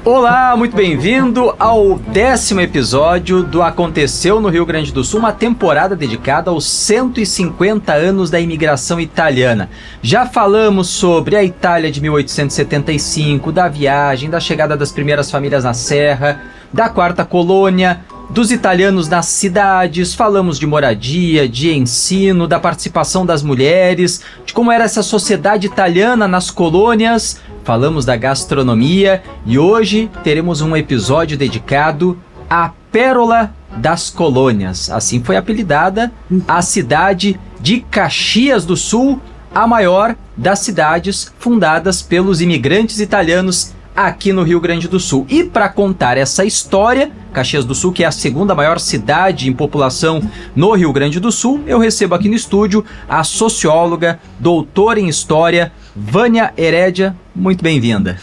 Olá, muito bem-vindo ao 10º episódio do Aconteceu no Rio Grande do Sul, uma temporada dedicada aos 150 anos da imigração italiana. Já falamos sobre a Itália de 1875, da viagem, da chegada das primeiras famílias na Serra, da quarta colônia, dos italianos nas cidades, falamos de moradia, de ensino, da participação das mulheres, de como era essa sociedade italiana nas colônias, falamos da gastronomia e hoje teremos um episódio dedicado à Pérola das Colônias. Assim foi apelidada a cidade de Caxias do Sul, a maior das cidades fundadas pelos imigrantes italianos aqui no Rio Grande do Sul. E para contar essa história, Caxias do Sul, que é a segunda maior cidade em população no Rio Grande do Sul, eu recebo aqui no estúdio a socióloga, doutora em História, Vânia Herédia. Muito bem-vinda.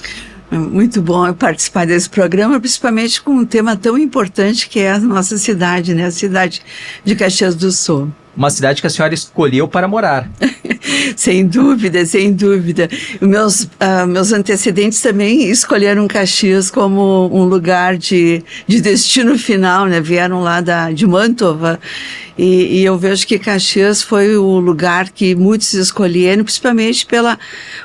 Muito bom participar desse programa, principalmente com um tema tão importante que é a nossa cidade, né? A cidade de Caxias do Sul. Uma cidade que a senhora escolheu para morar. Sem dúvida, sem dúvida. Meus antecedentes também escolheram Caxias como um lugar de destino final, né? Vieram lá de Mantova e eu vejo que Caxias foi o lugar que muitos escolheram, principalmente pela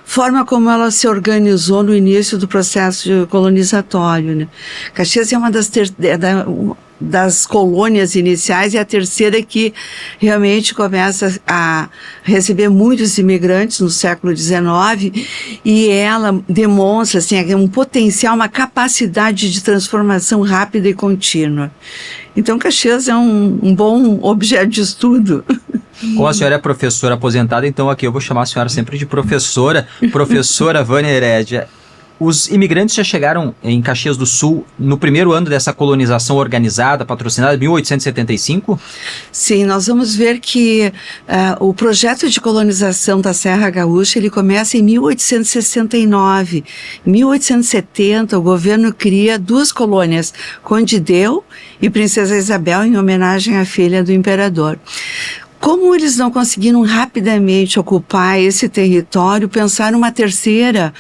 forma como ela se organizou no início do processo colonizatório, né? Caxias é uma das colônias iniciais e a terceira que realmente começa a receber muitos imigrantes no século XIX e ela demonstra assim, um potencial, uma capacidade de transformação rápida e contínua. Então Caxias é um bom objeto de estudo. Como a senhora é professora aposentada, então aqui eu vou chamar a senhora sempre de professora Vânia Herédia. Os imigrantes já chegaram em Caxias do Sul no primeiro ano dessa colonização organizada, patrocinada, 1875? Sim, nós vamos ver que o projeto de colonização da Serra Gaúcha, ele começa em 1869. Em 1870, o governo cria duas colônias, Condideu e Princesa Isabel, em homenagem à filha do imperador. Como eles não conseguiram rapidamente ocupar esse território, pensaram uma terceira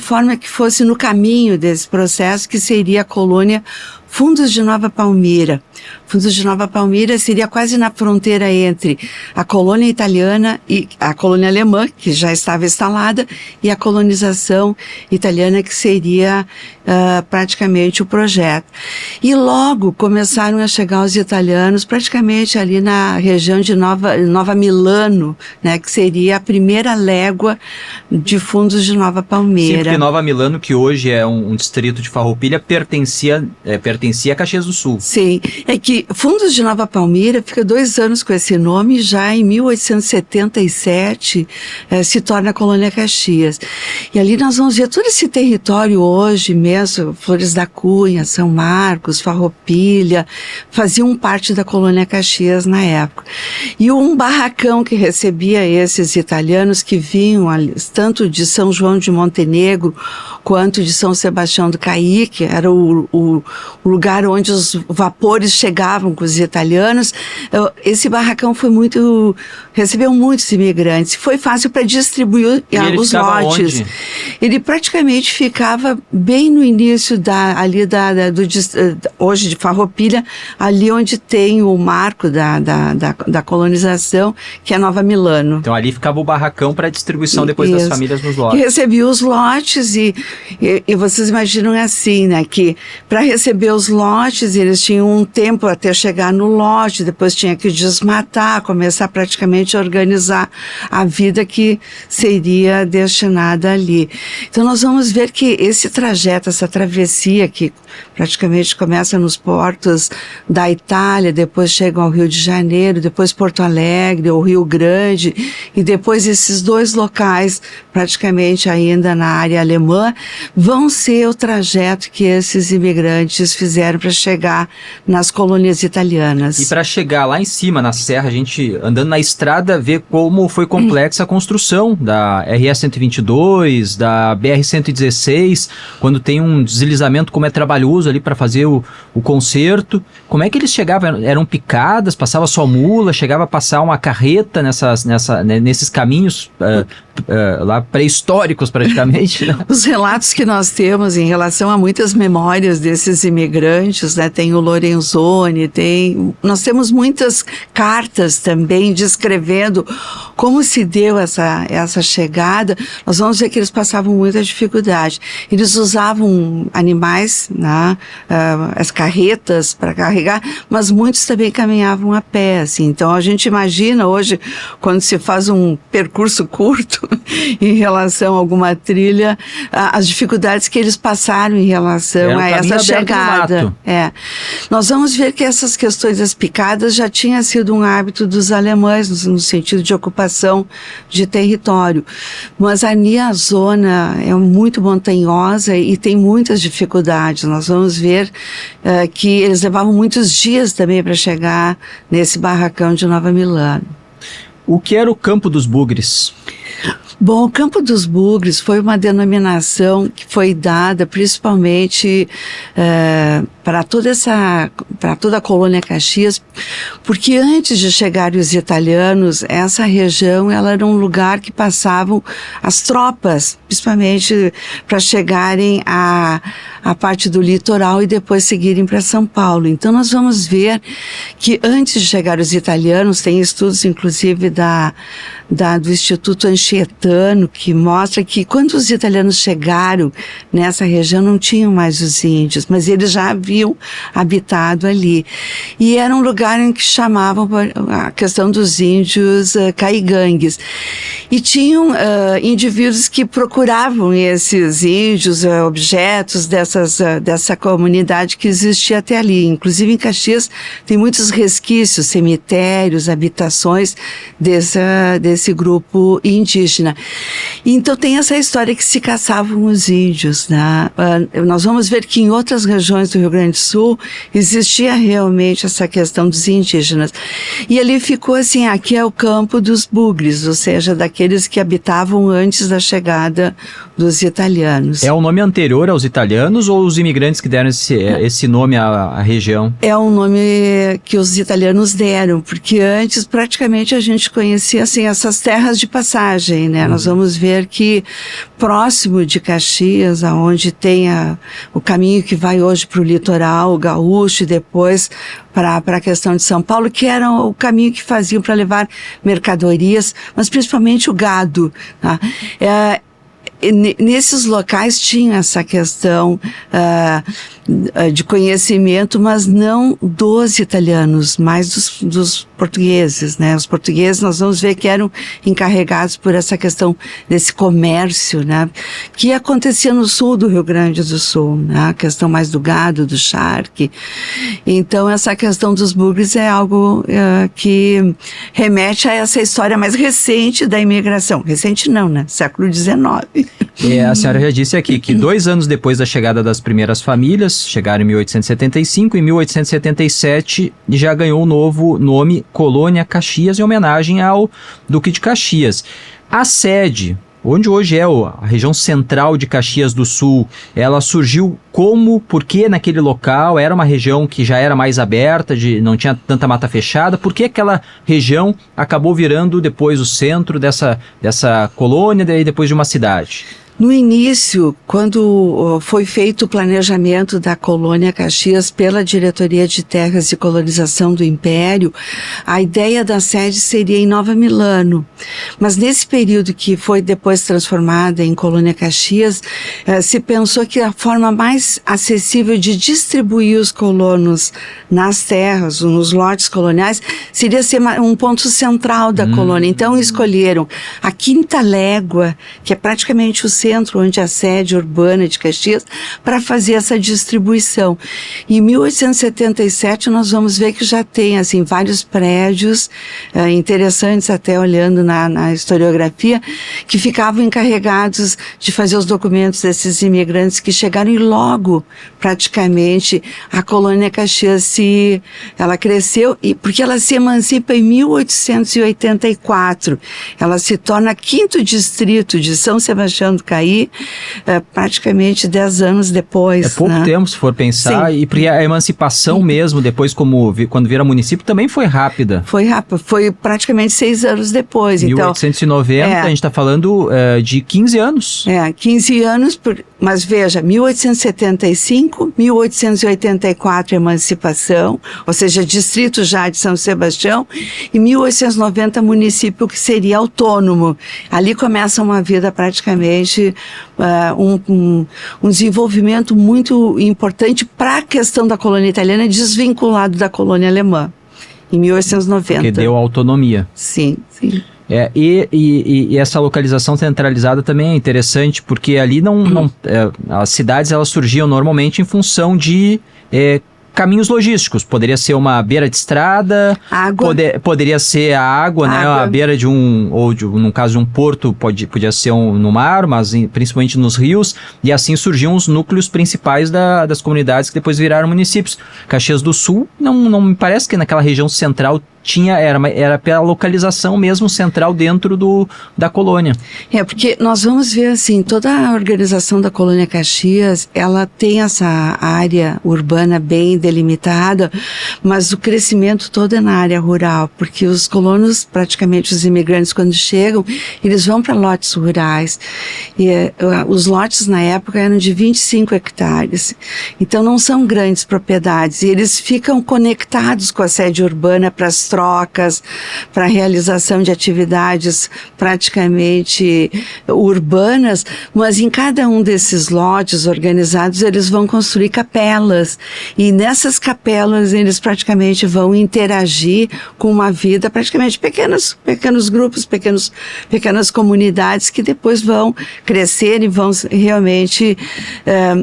forma que fosse no caminho desse processo, que seria a colônia Fundos de Nova Palmira. Fundos de Nova Palmira seria quase na fronteira entre a colônia italiana e a colônia alemã, que já estava instalada, e a colonização italiana, que seria praticamente o projeto. E logo começaram a chegar os italianos praticamente ali na região de Nova Milano, né, que seria a primeira légua de Fundos de Nova Palmira. Sim, porque Nova Milano, que hoje é um distrito de Farroupilha, pertencia a Caxias do Sul. Sim, é que Fundos de Nova Palmira fica 2 anos com esse nome, já em 1877 se torna a Colônia Caxias. E ali nós vamos ver todo esse território hoje mesmo, Flores da Cunha, São Marcos, Farroupilha, faziam parte da Colônia Caxias na época. E um barracão que recebia esses italianos que vinham tanto de São João de Montenegro quanto de São Sebastião do Caí, que era o lugar onde os vapores chegavam com os italianos. Esse barracão recebeu muitos imigrantes. Foi fácil para distribuir os lotes. Onde? Ele praticamente ficava bem no início hoje de Farroupilha, ali onde tem o marco da colonização, que é Nova Milano. Então ali ficava o barracão para distribuição depois das famílias nos lotes. Que recebia os lotes e vocês imaginam assim, né, que para receber os lotes, eles tinham um tempo até chegar no lote, depois tinha que desmatar, começar praticamente a organizar a vida que seria destinada ali. Então nós vamos ver que esse trajeto, essa travessia que praticamente começa nos portos da Itália, depois chegam ao Rio de Janeiro, depois Porto Alegre, ou Rio Grande, e depois esses dois locais, praticamente ainda na área alemã, vão ser o trajeto que esses imigrantes fizeram para chegar nas colônias italianas. E para chegar lá em cima, na serra, a gente andando na estrada vê como foi complexa a construção da RS-122, da BR-116, quando tem um deslizamento, como é trabalhoso ali para fazer o conserto. Como é que eles chegavam? Eram picadas, passava só mula, chegava a passar uma carreta nesses caminhos lá pré-históricos praticamente, né? Os relatos que nós temos em relação a muitas memórias desses imigrantes, né? Tem o Lorenzoni, nós temos muitas cartas também descrevendo como se deu essa chegada. Nós vamos ver que eles passavam muita dificuldade. Eles usavam animais, né? As carretas para carregar, mas muitos também caminhavam a pé, assim. Então a gente imagina hoje, quando se faz um percurso curto em relação a alguma trilha, as dificuldades que eles passaram em relação a essa chegada. Nós vamos ver que essas questões das picadas já tinha sido um hábito dos alemães, no sentido de ocupação de território. Mas ali a zona é muito montanhosa e tem muitas dificuldades. Nós vamos ver que eles levavam muitos dias também para chegar nesse barracão de Nova Milano. O que era o Campo dos Bugres? Bom, o Campo dos Bugres foi uma denominação que foi dada principalmente para toda a colônia Caxias, porque antes de chegarem os italianos, essa região ela era um lugar que passavam as tropas, principalmente para chegarem à parte do litoral e depois seguirem para São Paulo. Então nós vamos ver que antes de chegar os italianos, tem estudos inclusive do Instituto Anchietano, que mostra que quando os italianos chegaram nessa região não tinham mais os índios, mas eles já haviam habitado ali. E era um lugar em que chamavam a questão dos índios caigangues. E tinham indivíduos que procuravam esses índios, objetos dessa comunidade que existia até ali. Inclusive em Caxias tem muitos resquícios, cemitérios, habitações desse grupo indígena. Então tem essa história que se caçavam os índios, né? Nós vamos ver que em outras regiões do Rio Grande do Sul existia realmente essa questão dos indígenas. E ali ficou assim, aqui é o Campo dos Bugres, ou seja, daqueles que habitavam antes da chegada dos italianos. É um nome anterior aos italianos ou os imigrantes que deram esse nome à região? É um nome que os italianos deram, porque antes praticamente a gente conhecia assim, essas terras de passagem, né? Nós vamos ver que próximo de Caxias, aonde tem o caminho que vai hoje para o litoral gaúcho e depois para a questão de São Paulo, que era o caminho que faziam para levar mercadorias, mas principalmente o gado, tá? Nesses locais tinha essa questão de conhecimento, mas não dos italianos, mas dos portugueses, né? Os portugueses nós vamos ver que eram encarregados por essa questão desse comércio, né? Que acontecia no sul do Rio Grande do Sul, né? A questão mais do gado, do charque. Então essa questão dos bugres é algo que remete a essa história mais recente da imigração. Recente não, né? Século XIX. A senhora já disse aqui que 2 anos depois da chegada das primeiras famílias, chegaram em 1875, em 1877 já ganhou o novo nome Colônia Caxias, em homenagem ao Duque de Caxias. A sede, onde hoje é a região central de Caxias do Sul, ela surgiu como, por que naquele local? Era uma região que já era mais aberta, não tinha tanta mata fechada. Por que aquela região acabou virando depois o centro dessa colônia e depois de uma cidade? No início, quando foi feito o planejamento da colônia Caxias pela Diretoria de Terras e Colonização do Império, a ideia da sede seria em Nova Milano. Mas nesse período que foi depois transformada em colônia Caxias, se pensou que a forma mais acessível de distribuir os colonos nas terras, nos lotes coloniais, seria ser um ponto central da colônia. Então escolheram a Quinta Légua, que é praticamente o centro onde a sede urbana de Caxias, para fazer essa distribuição. Em 1877 nós vamos ver que já tem assim vários prédios interessantes, até olhando na historiografia, que ficavam encarregados de fazer os documentos desses imigrantes que chegaram, e logo praticamente a colônia Caxias ela cresceu, porque ela se emancipa em 1884. Ela se torna 5º distrito de São Sebastião do cair praticamente 10 anos depois. É pouco tempo, se for pensar, Sim. e porque a emancipação mesmo, depois quando vira município, também foi rápida. Foi rápido, foi praticamente 6 anos depois. 1890, a gente está falando de 15 anos. 15 anos, mas veja, 1875, 1884 emancipação, ou seja, distrito já de São Sebastião, e 1890 município que seria autônomo. Ali começa uma vida praticamente, um desenvolvimento muito importante para a questão da colônia italiana, desvinculado da colônia alemã, em 1890. Porque deu autonomia. Sim, sim. E essa localização centralizada também é interessante, porque ali as cidades elas surgiam normalmente em função de caminhos logísticos. Poderia ser uma beira de estrada, poderia ser a água, né? A beira de no caso de um porto, podia ser no mar, mas principalmente nos rios, e assim surgiam os núcleos principais das comunidades que depois viraram municípios. Caxias do Sul, não me parece que naquela região central era pela localização mesmo central dentro da colônia. Porque nós vamos ver assim, toda a organização da colônia Caxias, ela tem essa área urbana bem delimitada, mas o crescimento todo é na área rural, porque os colonos, praticamente os imigrantes, quando chegam, eles vão para lotes rurais, e os lotes na época eram de 25 hectares, então não são grandes propriedades, e eles ficam conectados com a sede urbana para as trocas, para a realização de atividades praticamente urbanas, mas em cada um desses lotes organizados eles vão construir capelas, e nessas capelas eles praticamente vão interagir com uma vida, praticamente pequenos grupos, pequenas comunidades que depois vão crescer e vão realmente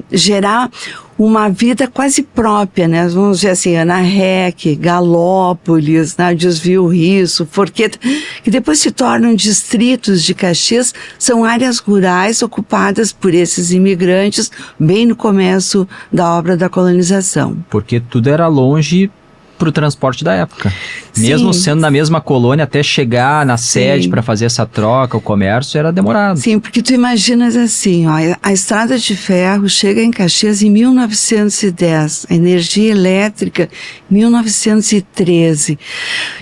gerar uma vida quase própria, né? Vamos dizer assim, Ana Rec, Galópolis, né? Desvio Risso, Forqueta, que depois se tornam distritos de Caxias, são áreas rurais ocupadas por esses imigrantes bem no começo da obra da colonização. Porque tudo era longe para o transporte da época. Mesmo sendo na mesma colônia, até chegar na sede para fazer essa troca, o comércio, era demorado. Sim, porque tu imaginas assim, a estrada de ferro chega em Caxias em 1910, a energia elétrica em 1913.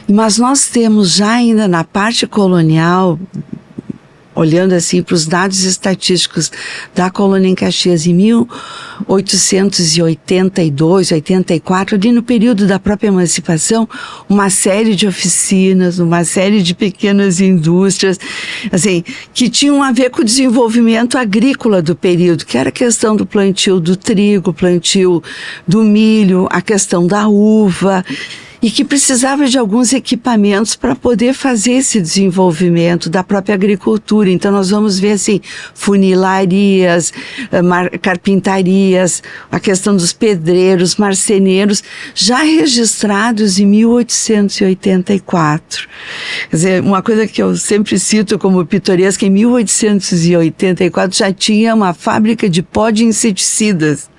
Mas nós temos já ainda na parte colonial, olhando assim para os dados estatísticos da colônia em Caxias em 1882, 84, ali no período da própria emancipação, uma série de oficinas, uma série de pequenas indústrias, assim, que tinham a ver com o desenvolvimento agrícola do período, que era a questão do plantio do trigo, plantio do milho, a questão da uva, e que precisava de alguns equipamentos para poder fazer esse desenvolvimento da própria agricultura. Então nós vamos ver assim, funilarias, carpintarias, a questão dos pedreiros, marceneiros, já registrados em 1884. Quer dizer, uma coisa que eu sempre cito como pitoresca, em 1884 já tinha uma fábrica de pó de inseticidas.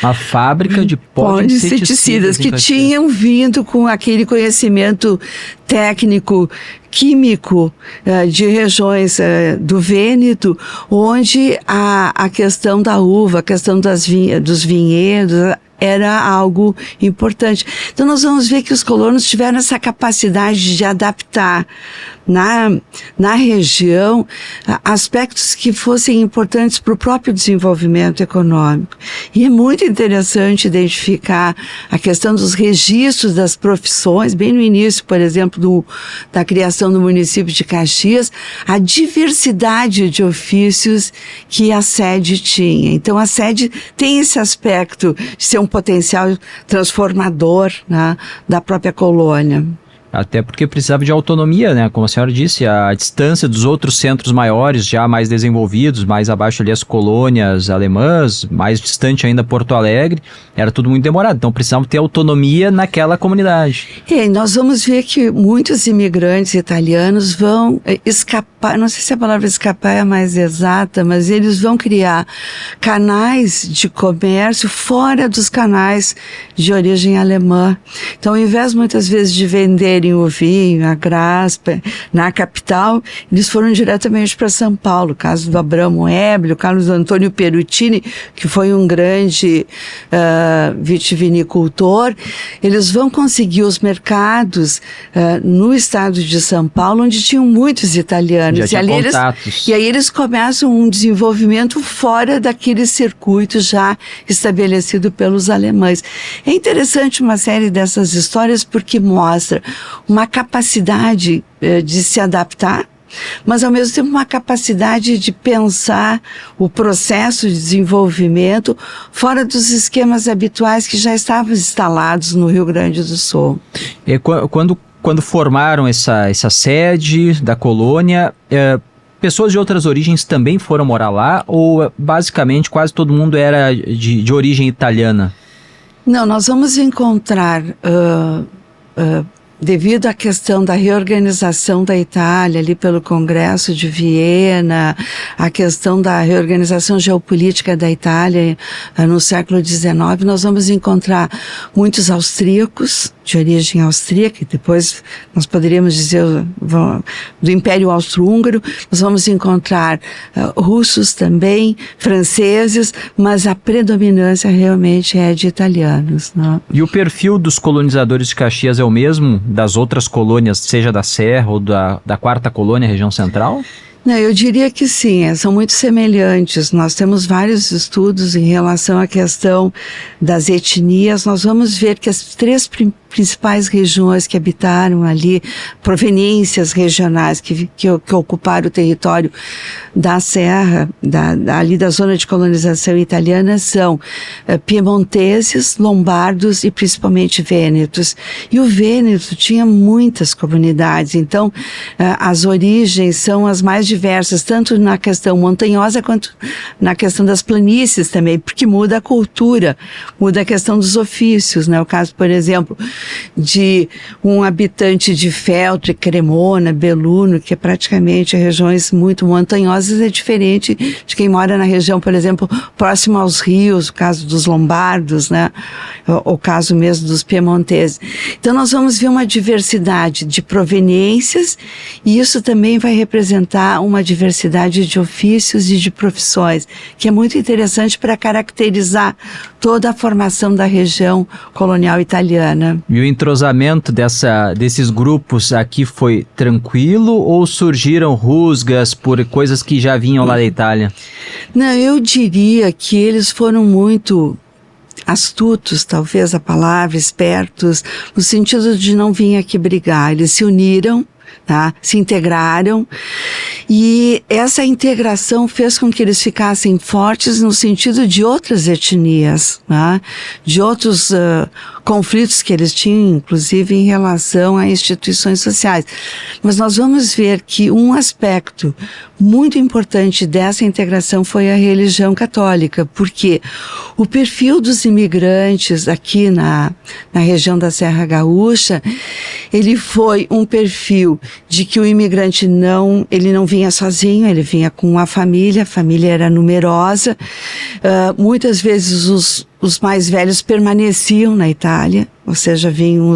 A fábrica de pó de inseticidas que tinham vindo com aquele conhecimento técnico, químico de regiões do Vêneto, onde a questão da uva, a questão dos vinhedos era algo importante. Então nós vamos ver que os colonos tiveram essa capacidade de adaptar na região aspectos que fossem importantes para o próprio desenvolvimento econômico. E é muito interessante identificar a questão dos registros das profissões, bem no início, por exemplo, da criação do município de Caxias, a diversidade de ofícios que a sede tinha. Então a sede tem esse aspecto de ser um potencial transformador, né, da própria colônia. Até porque precisava de autonomia, né? Como a senhora disse, a distância dos outros centros maiores, já mais desenvolvidos, mais abaixo ali as colônias alemãs, mais distante ainda Porto Alegre, era tudo muito demorado. Então precisavam ter autonomia naquela comunidade. E nós vamos ver que muitos imigrantes italianos vão escapar, não sei se a palavra escapar é a mais exata, mas eles vão criar canais de comércio fora dos canais de origem alemã. Então, ao invés muitas vezes de vender terem o vinho, a graspa, na capital, eles foram diretamente para São Paulo. O caso do Abramo Ebel, o Carlos Antônio Perutini, que foi um grande vitivinicultor, eles vão conseguir os mercados no estado de São Paulo, onde tinham muitos italianos. Já tinha contatos. E aí eles começam um desenvolvimento fora daquele circuito já estabelecido pelos alemães. É interessante uma série dessas histórias porque mostra uma capacidade de se adaptar, mas ao mesmo tempo uma capacidade de pensar o processo de desenvolvimento fora dos esquemas habituais que já estavam instalados no Rio Grande do Sul. E quando formaram essa sede da colônia, pessoas de outras origens também foram morar lá, ou basicamente quase todo mundo era de origem italiana? Não, nós vamos encontrar, devido à questão da reorganização da Itália, ali pelo Congresso de Viena, a questão da reorganização geopolítica da Itália no século XIX, nós vamos encontrar muitos austríacos, de origem austríaca, e depois nós poderíamos dizer do Império Austro-Húngaro, nós vamos encontrar russos também, franceses, mas a predominância realmente é de italianos, né? E o perfil dos colonizadores de Caxias é o mesmo das outras colônias, seja da Serra ou da quarta colônia, região central? Não, eu diria que sim, são muito semelhantes. Nós temos vários estudos em relação à questão das etnias. Nós vamos ver que as três principais regiões que habitaram ali, proveniências regionais que ocuparam o território da Serra, ali da zona de colonização italiana, são piemonteses, lombardos e principalmente vênetos. E o Vêneto tinha muitas comunidades, então as origens são as mais diversas, tanto na questão montanhosa quanto na questão das planícies também, porque muda a cultura, muda a questão dos ofícios, né? O caso, por exemplo, de um habitante de Feltre, Cremona, Belluno, que é praticamente regiões muito montanhosas, é diferente de quem mora na região, por exemplo, próximo aos rios, o caso dos lombardos, né? O caso mesmo dos piemonteses. Então nós vamos ver uma diversidade de proveniências e isso também vai representar uma diversidade de ofícios e de profissões, que é muito interessante para caracterizar toda a formação da região colonial italiana. E o entrosamento desses grupos aqui foi tranquilo ou surgiram rusgas por coisas que já vinham lá da Itália? Não, eu diria que eles foram muito astutos, talvez a palavra, espertos, no sentido de não vir aqui brigar. Eles se uniram, tá? Se integraram, e essa integração fez com que eles ficassem fortes no sentido de outras etnias, tá? De outros conflitos que eles tinham, inclusive em relação a instituições sociais. Mas nós vamos ver que um aspecto muito importante dessa integração foi a religião católica, porque o perfil dos imigrantes aqui na região da Serra Gaúcha, ele foi um perfil de que o imigrante ele não vinha sozinho, ele vinha com a família era numerosa, muitas vezes os mais velhos permaneciam na Itália, ou seja, vinham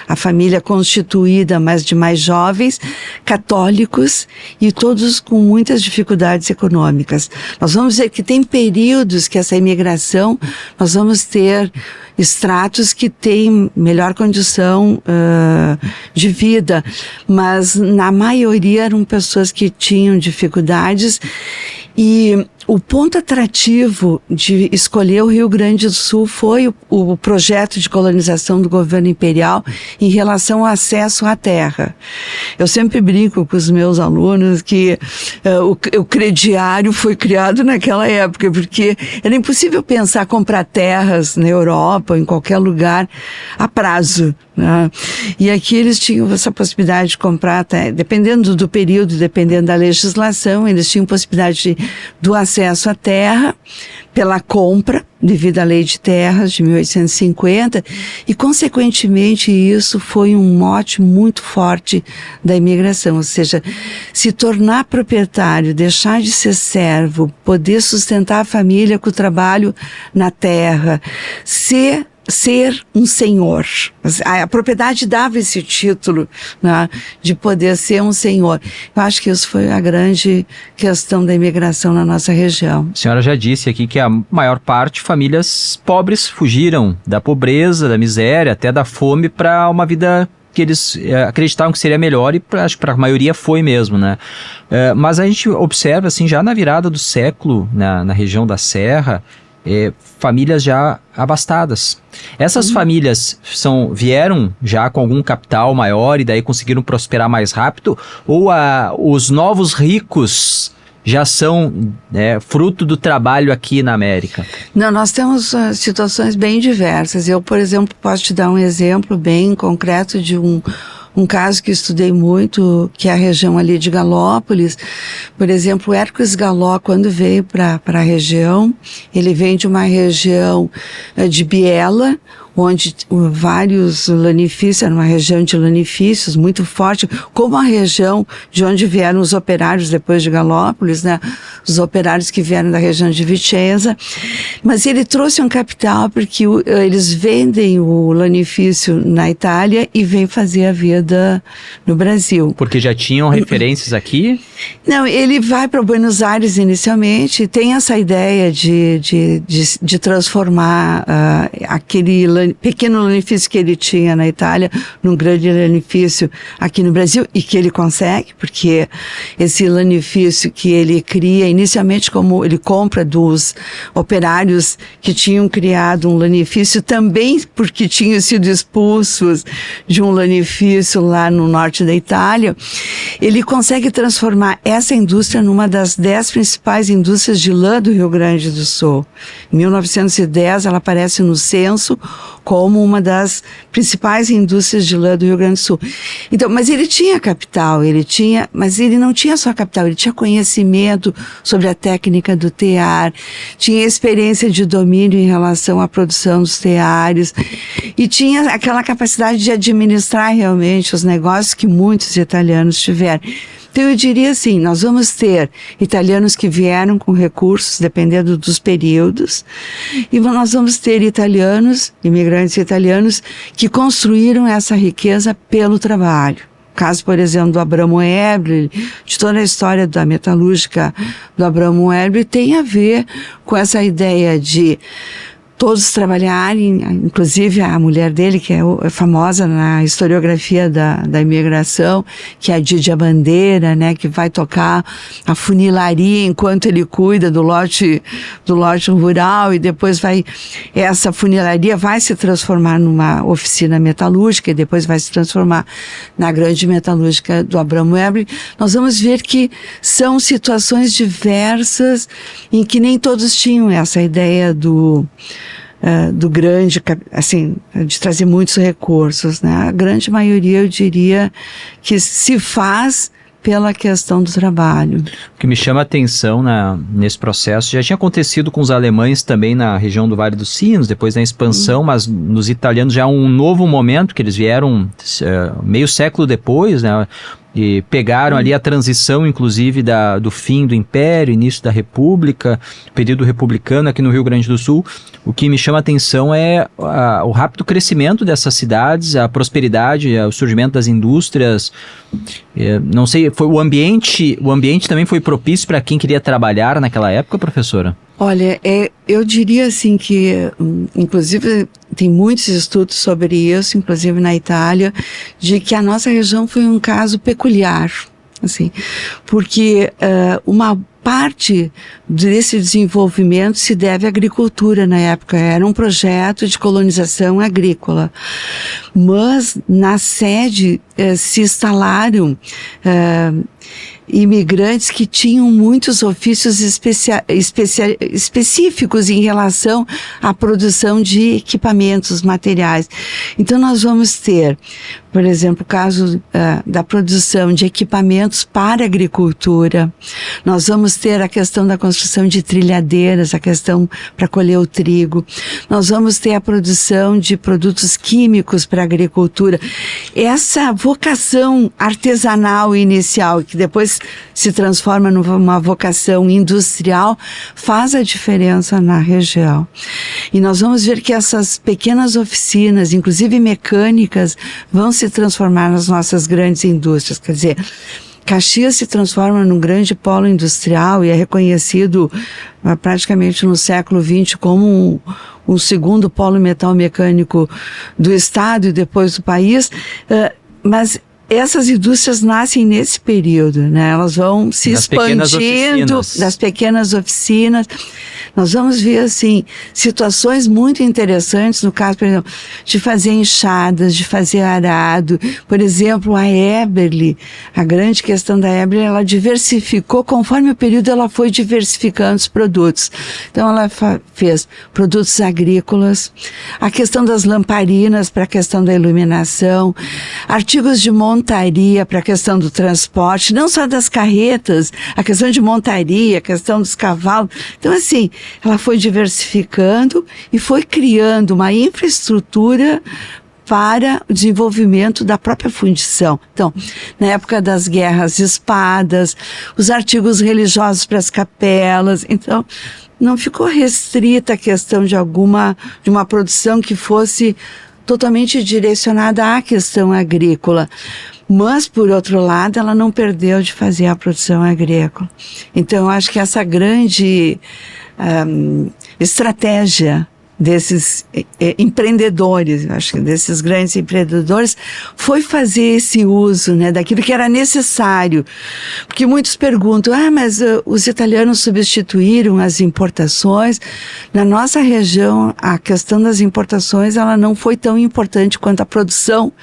a família constituída, mas de mais jovens, católicos, e todos com muitas dificuldades econômicas. Nós vamos ver que tem períodos que essa imigração, nós vamos ter estratos que têm melhor condição de vida, mas na maioria eram pessoas que tinham dificuldades. E o ponto atrativo de escolher o Rio Grande do Sul foi o projeto de colonização do governo imperial em relação ao acesso à terra. Eu sempre brinco com os meus alunos que o crediário foi criado naquela época, porque era impossível pensar comprar terras na Europa ou em qualquer lugar a prazo, né? E aqui eles tinham essa possibilidade de comprar, dependendo do período, dependendo da legislação, eles tinham possibilidade do acesso à terra pela compra, devido à Lei de Terras de 1850, e consequentemente isso foi um mote muito forte da imigração, ou seja, se tornar proprietário, deixar de ser servo, poder sustentar a família com o trabalho na terra, ser ser um senhor. A propriedade dava esse título, né, de poder ser um senhor. Eu acho que isso foi a grande questão da imigração na nossa região. A senhora já disse aqui que a maior parte, famílias pobres, fugiram da pobreza, da miséria, até da fome, para uma vida que eles acreditavam que seria melhor, e acho que para a maioria foi mesmo, né? Mas a gente observa, assim, já na virada do século, na região da Serra, famílias já abastadas. Essas famílias vieram já com algum capital maior e daí conseguiram prosperar mais rápido? Ou os novos ricos já são fruto do trabalho aqui na América? Não, nós temos situações bem diversas. Eu, por exemplo, posso te dar um exemplo bem concreto de um caso que estudei muito, que é a região ali de Galópolis. Por exemplo, o Hércules Galó, quando veio para a região, ele vem de uma região de Biela, onde vários lanifícios, era uma região de lanifícios muito forte, como a região de onde vieram os operários depois de Galópolis, né? Os operários que vieram da região de Vicenza. Mas ele trouxe um capital porque eles vendem o lanifício na Itália e vêm fazer a vida no Brasil. Porque já tinham referências aqui? Não, ele vai para Buenos Aires inicialmente e tem essa ideia de transformar aquele pequeno lanifício que ele tinha na Itália num grande lanifício aqui no Brasil, e que ele consegue, porque esse lanifício que ele cria, inicialmente como ele compra dos operários que tinham criado um lanifício, também porque tinham sido expulsos de um lanifício lá no norte da Itália, ele consegue transformar essa indústria numa das 10 principais indústrias de lã do Rio Grande do Sul. Em 1910, ela aparece no censo como uma das principais indústrias de lã do Rio Grande do Sul. Então, mas ele tinha capital, mas ele não tinha só capital, ele tinha conhecimento sobre a técnica do tear, tinha experiência de domínio em relação à produção dos teares, e tinha aquela capacidade de administrar realmente os negócios que muitos italianos tiveram. Então eu diria assim, nós vamos ter italianos que vieram com recursos, dependendo dos períodos, e nós vamos ter imigrantes italianos, que construíram essa riqueza pelo trabalho. Caso, por exemplo, do Abramo Ebri, de toda a história da metalúrgica do Abramo Ebri, tem a ver com essa ideia de todos trabalharem, inclusive a mulher dele, que é famosa na historiografia da imigração, que é a Didia Bandeira, né, que vai tocar a funilaria enquanto ele cuida do lote rural, e depois essa funilaria vai se transformar numa oficina metalúrgica, e depois vai se transformar na grande metalúrgica do Abramo Ebri. Nós vamos ver que são situações diversas em que nem todos tinham essa ideia do grande, assim, de trazer muitos recursos, né? A grande maioria, eu diria, que se faz pela questão do trabalho. O que me chama a atenção nesse processo, já tinha acontecido com os alemães também na região do Vale dos Sinos, depois da expansão, mas nos italianos já um novo momento, que eles vieram meio século depois, né? E pegaram ali a transição, inclusive, do fim do Império, início da República, período republicano aqui no Rio Grande do Sul. O que me chama a atenção é o rápido crescimento dessas cidades, a prosperidade, o surgimento das indústrias. Não sei, o ambiente também foi propício para quem queria trabalhar naquela época, professora? Olha, eu diria assim que, inclusive, tem muitos estudos sobre isso, inclusive na Itália, de que a nossa região foi um caso peculiar, assim, porque uma parte desse desenvolvimento se deve à agricultura na época. Era um projeto de colonização agrícola. Mas na sede se instalaram imigrantes que tinham muitos ofícios específicos em relação à produção de equipamentos, materiais. Então nós vamos ter, por exemplo, o caso da produção de equipamentos para a agricultura. Nós vamos ter a questão da construção de trilhadeiras, a questão para colher o trigo. Nós vamos ter a produção de produtos químicos para a agricultura. Essa vocação artesanal inicial, que que depois se transforma numa vocação industrial, faz a diferença na região. E nós vamos ver que essas pequenas oficinas, inclusive mecânicas, vão se transformar nas nossas grandes indústrias. Quer dizer, Caxias se transforma num grande polo industrial e é reconhecido praticamente no século XX como um segundo polo metal mecânico do estado e depois do país, mas essas indústrias nascem nesse período, né? Elas vão se expandindo das pequenas oficinas. Nós vamos ver, assim, situações muito interessantes, no caso, por exemplo, de fazer enxadas, de fazer arado. Por exemplo, a Eberle, a grande questão da Eberle, ela diversificou, conforme o período ela foi diversificando os produtos. Então ela fez produtos agrícolas, a questão das lamparinas para a questão da iluminação, artigos de montaria para a questão do transporte, não só das carretas, a questão de montaria, a questão dos cavalos. Então, assim, ela foi diversificando e foi criando uma infraestrutura para o desenvolvimento da própria fundição. Então, na época das guerras, espadas, os artigos religiosos para as capelas. Então, não ficou restrita a questão de uma produção que fosse totalmente direcionada à questão agrícola. Mas, por outro lado, ela não perdeu de fazer a produção agrícola. Então, eu acho que essa grande estratégia desses empreendedores, acho que desses grandes empreendedores, foi fazer esse uso, né, daquilo que era necessário. Porque muitos perguntam, mas os italianos substituíram as importações. Na nossa região, a questão das importações, ela não foi tão importante quanto a produção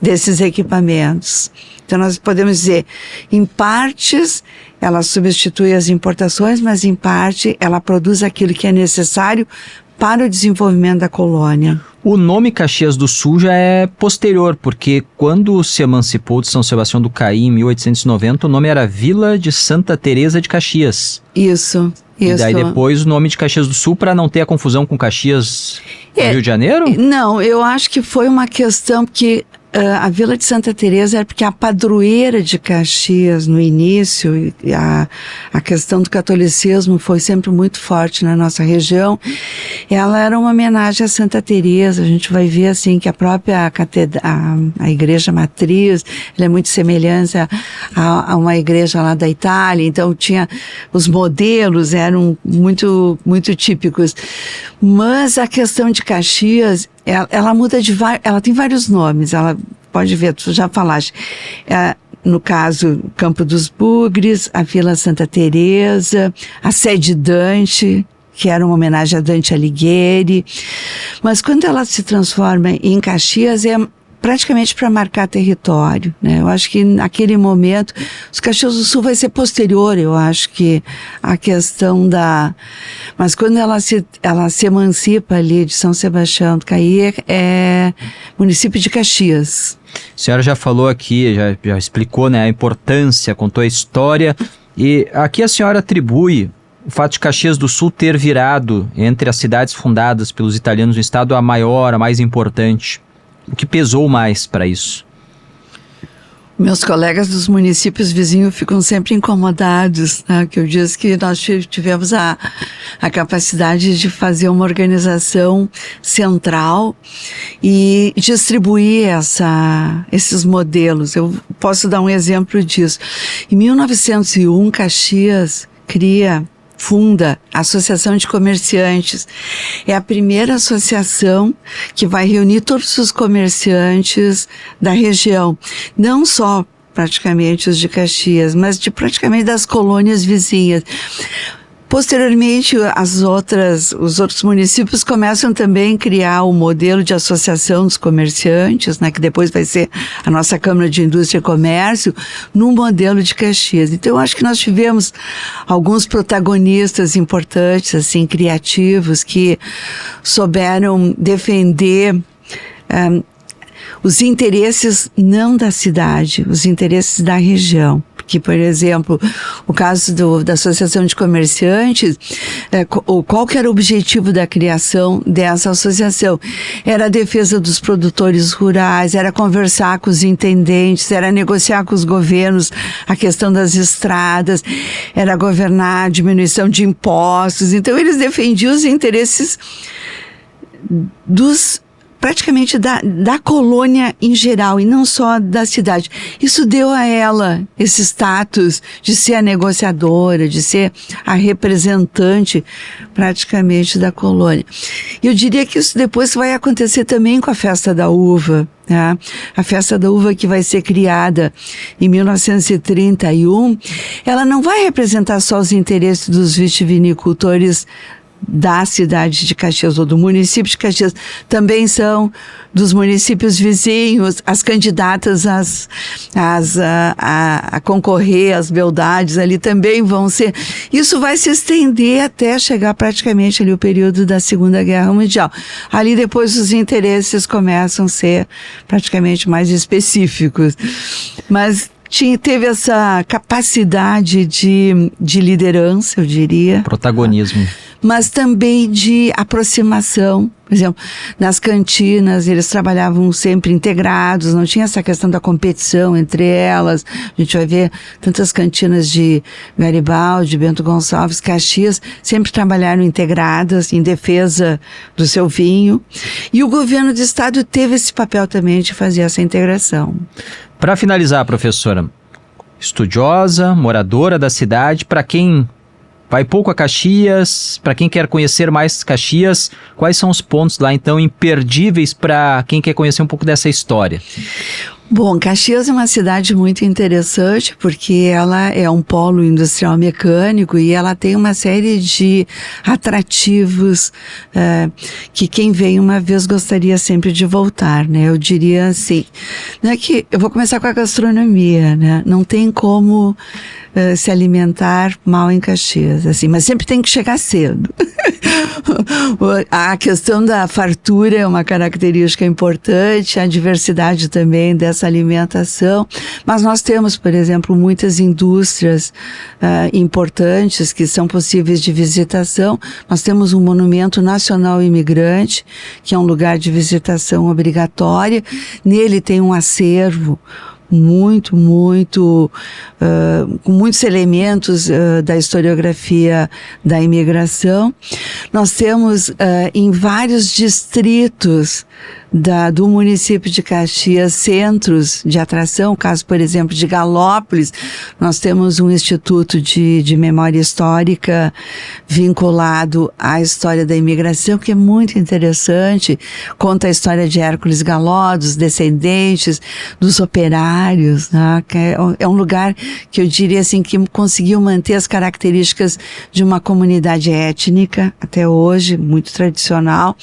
desses equipamentos. Então nós podemos dizer, em partes ela substitui as importações, mas em parte ela produz aquilo que é necessário para o desenvolvimento da colônia. O nome Caxias do Sul já é posterior, porque quando se emancipou de São Sebastião do Caí em 1890, o nome era Vila de Santa Teresa de Caxias. Isso. E daí depois o nome de Caxias do Sul, para não ter a confusão com Caxias do Rio de Janeiro? Não, eu acho que foi uma questão que a Vila de Santa Teresa era porque a padroeira de Caxias no início, a questão do catolicismo foi sempre muito forte na nossa região. Ela era uma homenagem a Santa Teresa. A gente vai ver assim que a própria a igreja matriz, ela é muito semelhante a uma igreja lá da Itália. Então tinha os modelos eram muito muito típicos. Mas a questão de Caxias, ela muda ela tem vários nomes, ela pode ver, tu já falaste, no caso, Campo dos Bugres, a Vila Santa Teresa, a Sede Dante, que era uma homenagem a Dante Alighieri, mas quando ela se transforma em Caxias, é praticamente para marcar território, né? Eu acho que naquele momento, os Caxias do Sul vai ser posterior, eu acho que a questão mas quando ela se emancipa ali de São Sebastião do Caí, é município de Caxias. A senhora já falou aqui, já explicou, né, a importância, contou a história, e aqui a senhora atribui o fato de Caxias do Sul ter virado, entre as cidades fundadas pelos italianos no estado, a maior, a mais importante. O que pesou mais para isso? Meus colegas dos municípios vizinhos ficam sempre incomodados, né? Que eu disse que nós tivemos a capacidade de fazer uma organização central e distribuir esses modelos. Eu posso dar um exemplo disso. Em 1901, Caxias funda a Associação de Comerciantes. É a primeira associação que vai reunir todos os comerciantes da região. Não só praticamente os de Caxias, mas praticamente das colônias vizinhas. Posteriormente, os outros municípios começam também a criar o modelo de associação dos comerciantes, né, que depois vai ser a nossa Câmara de Indústria e Comércio, num modelo de Caxias. Então, eu acho que nós tivemos alguns protagonistas importantes, assim, criativos, que souberam defender os interesses não da cidade, os interesses da região. Porque, por exemplo, o caso da Associação de Comerciantes, qual que era o objetivo da criação dessa associação? Era a defesa dos produtores rurais, era conversar com os intendentes, era negociar com os governos a questão das estradas, era governar a diminuição de impostos. Então, eles defendiam os interesses praticamente da colônia em geral, e não só da cidade. Isso deu a ela esse status de ser a negociadora, de ser a representante praticamente da colônia. E eu diria que isso depois vai acontecer também com a Festa da Uva. Tá? A Festa da Uva, que vai ser criada em 1931, ela não vai representar só os interesses dos vitivinicultores da cidade de Caxias ou do município de Caxias, também são dos municípios vizinhos, as candidatas a concorrer às beldades ali também vão ser. Isso vai se estender até chegar praticamente ali o período da Segunda Guerra Mundial. Ali depois os interesses começam a ser praticamente mais específicos. Mas teve essa capacidade de liderança, eu diria. Protagonismo. Mas também de aproximação. Por exemplo, nas cantinas eles trabalhavam sempre integrados, não tinha essa questão da competição entre elas. A gente vai ver tantas cantinas de Garibaldi, Bento Gonçalves, Caxias, sempre trabalharam integradas em defesa do seu vinho. E o governo do estado teve esse papel também de fazer essa integração. Para finalizar, professora, estudiosa, moradora da cidade, para quem vai pouco a Caxias, para quem quer conhecer mais Caxias, quais são os pontos lá, então, imperdíveis para quem quer conhecer um pouco dessa história? Bom, Caxias é uma cidade muito interessante porque ela é um polo industrial mecânico e ela tem uma série de atrativos que quem vem uma vez gostaria sempre de voltar, né? Eu diria assim, né, que eu vou começar com a gastronomia, né? Não tem como se alimentar mal em Caxias, assim, mas sempre tem que chegar cedo. A questão da fartura é uma característica importante, a diversidade também dessa alimentação, mas nós temos, por exemplo, muitas indústrias importantes que são possíveis de visitação. Nós temos um Monumento Nacional Imigrante, que é um lugar de visitação obrigatória. Nele tem um acervo com muitos elementos da historiografia da imigração. Nós temos em vários distritos do município de Caxias centros de atração, caso, por exemplo, de Galópolis, nós temos um instituto de memória histórica vinculado à história da imigração, que é muito interessante, conta a história de Hércules Galó, dos descendentes, dos operários, né? É um lugar que eu diria assim, que conseguiu manter as características de uma comunidade étnica, até hoje, muito tradicional.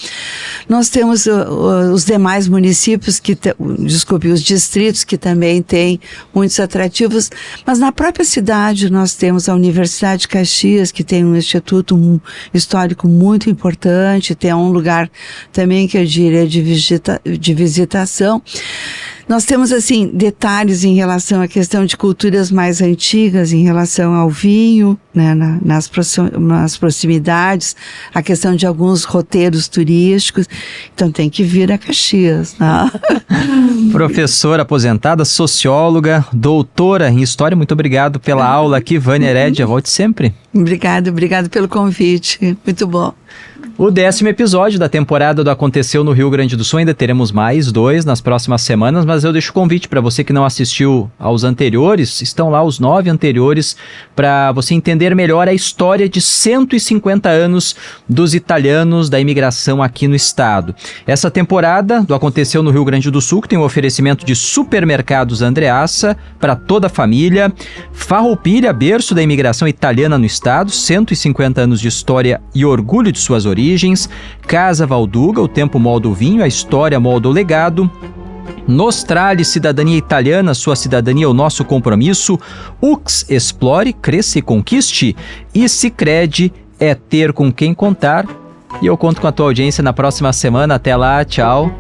Nós temos os demais municípios, os distritos que também têm muitos atrativos, mas na própria cidade nós temos a Universidade de Caxias, que tem um instituto histórico muito importante, tem um lugar também que eu diria de visitação. Nós temos, assim, detalhes em relação à questão de culturas mais antigas, em relação ao vinho, né, nas proximidades, a questão de alguns roteiros turísticos. Então tem que vir a Caxias, né? Professora aposentada, socióloga, doutora em História, muito obrigado pela aula aqui, Vânia Herédia. Volte sempre. Obrigado pelo convite. Muito bom. O 10º episódio da temporada do Aconteceu no Rio Grande do Sul, ainda teremos mais 2 nas próximas semanas, mas eu deixo o convite para você que não assistiu aos anteriores, estão lá os 9 anteriores, para você entender melhor a história de 150 anos dos italianos da imigração aqui no estado. Essa temporada do Aconteceu no Rio Grande do Sul, que tem um oferecimento de Supermercados Andreassa para toda a família, Farroupilha, berço da imigração italiana no estado, 150 anos de história e orgulho de suas origens, Casa Valduga, o tempo molda o vinho, a história molda o legado, Nostrale, cidadania italiana, sua cidadania, o nosso compromisso, UX, explore, cresça e conquiste, e Sicredi, é ter com quem contar, E eu conto com a tua audiência na próxima semana. Até lá, tchau.